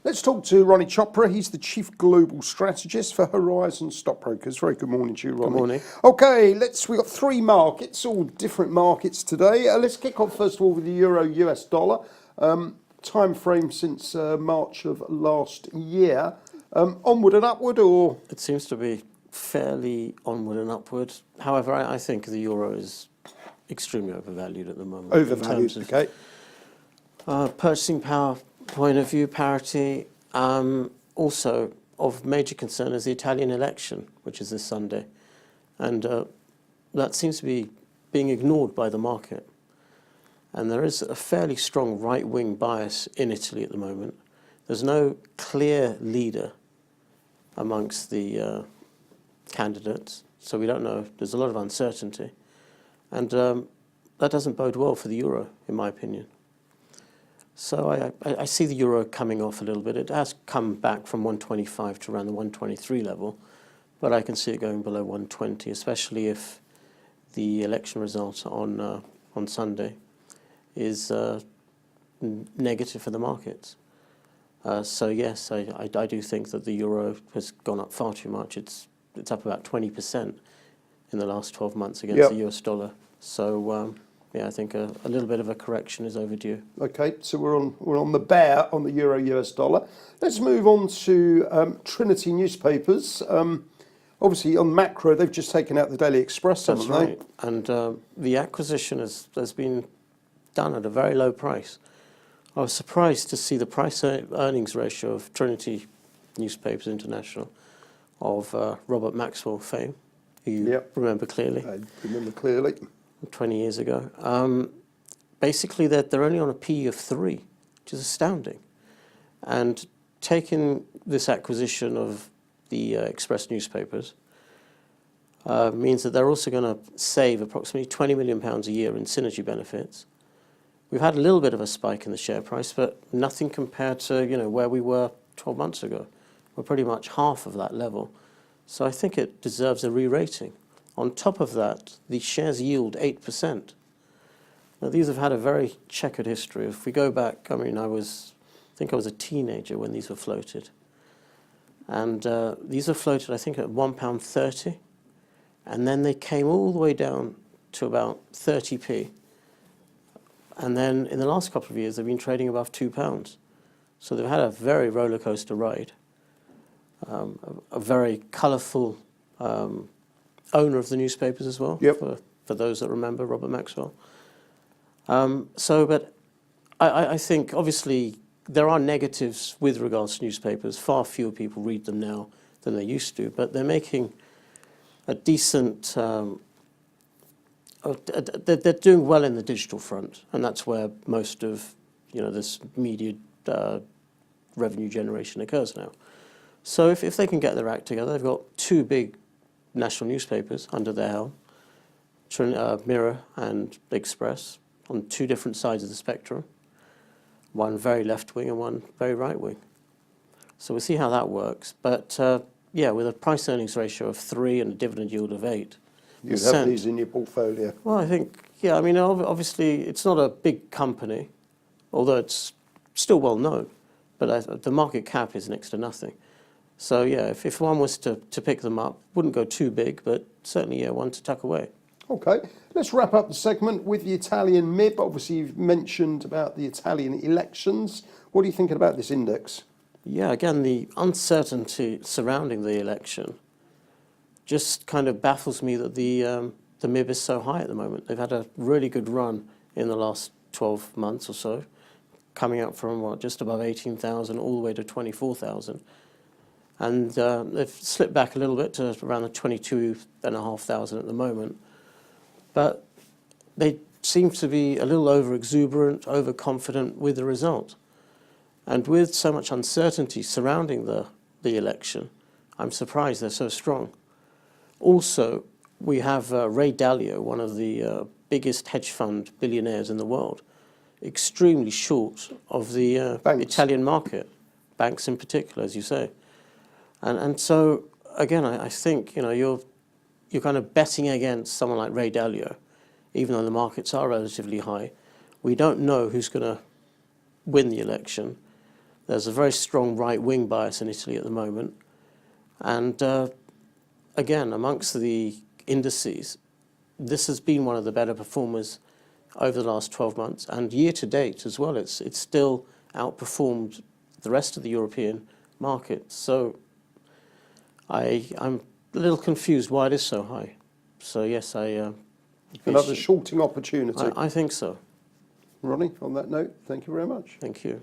Let's talk to Ronnie Chopra. He's the Chief Global Strategist for Horizon Stockbrokers. Very good morning to you, Ronnie. Good morning. Okay, we've got three markets, all different markets today. Let's kick off first of all with the Euro-US dollar. Time frame since March of last year. Onward and upward, or? It seems to be fairly onward and upward. However, I think the euro is extremely overvalued at the moment. Overvalued, in terms okay. of, purchasing power point of view, parity. Also of major concern is the Italian election, which is this Sunday. And that seems to be being ignored by the market. And there is a fairly strong right-wing bias in Italy at the moment. There's no clear leader amongst the candidates, so we don't know. There's a lot of uncertainty. And that doesn't bode well for the euro, in my opinion. So I see the euro coming off a little bit. It has come back from 125 to around the 123 level, but I can see it going below 120, especially if the election result on Sunday is negative for the markets. So yes, I do think that the euro has gone up far too much. It's up about 20% in the last 12 months against the US dollar. So yeah, I think a little bit of a correction is overdue. Okay, so we're on the bear on the Euro-US dollar. Let's move on to Trinity Newspapers. Obviously, on macro, they've just taken out the Daily Express, haven't they? That's right. And the acquisition has been done at a very low price. I was surprised to see the price-earnings ratio of Trinity Newspapers International of Robert Maxwell fame, who you remember clearly. I remember clearly. 20 years ago. Basically, they're only on a PE of 3, which is astounding. And taking this acquisition of the Express newspapers means that they're also going to save approximately £20 million a year in synergy benefits. We've had a little bit of a spike in the share price, but nothing compared to where we were 12 months ago. We're pretty much half of that level. So I think it deserves a re-rating. On top of that, the shares yield 8%. Now, these have had a very checkered history. If we go back, I mean, I think I was a teenager when these were floated. And these were floated, I think, at £1.30. And then they came all the way down to about 30p. And then in the last couple of years, they've been trading above £2. So they've had a very roller coaster ride. A very colourful owner of the newspapers as well, for those that remember Robert Maxwell. But I think obviously there are negatives with regards to newspapers. Far fewer people read them now than they used to, but they're making a decent, they're doing well in the digital front, and that's where most of this media revenue generation occurs now. So if they can get their act together, they've got two big national newspapers under their helm, Mirror and Express, on two different sides of the spectrum, one very left-wing and one very right-wing. So we'll see how that works. But yeah, with a price-earnings ratio of 3 and a dividend yield of 8%. You'd have these in your portfolio. Well, I think, yeah, I mean, obviously it's not a big company, although it's still well known, but the market cap is next to nothing. So yeah, if one was to pick them up, wouldn't go too big, but certainly one to tuck away. Okay, let's wrap up the segment with the Italian MIB. Obviously, you've mentioned about the Italian elections. What are you thinking about this index? Yeah, again, the uncertainty surrounding the election just kind of baffles me that the MIB is so high at the moment. They've had a really good run in the last 12 months or so, coming up from just above 18,000 all the way to 24,000. And they've slipped back a little bit to around the 22,500 at the moment. But they seem to be a little over-exuberant, overconfident with the result. And with so much uncertainty surrounding the election, I'm surprised they're so strong. Also, we have Ray Dalio, one of the biggest hedge fund billionaires in the world, extremely short of the Italian market, banks in particular, as you say. And so, again, I think you're kind of betting against someone like Ray Dalio, even though the markets are relatively high. We don't know who's going to win the election. There's a very strong right-wing bias in Italy at the moment. And again, amongst the indices, this has been one of the better performers over the last 12 months. And year to date as well, it's still outperformed the rest of the European market. So I'm a little confused why it is so high. So yes, Another shorting opportunity. I think so. Ronnie, on that note, thank you very much. Thank you.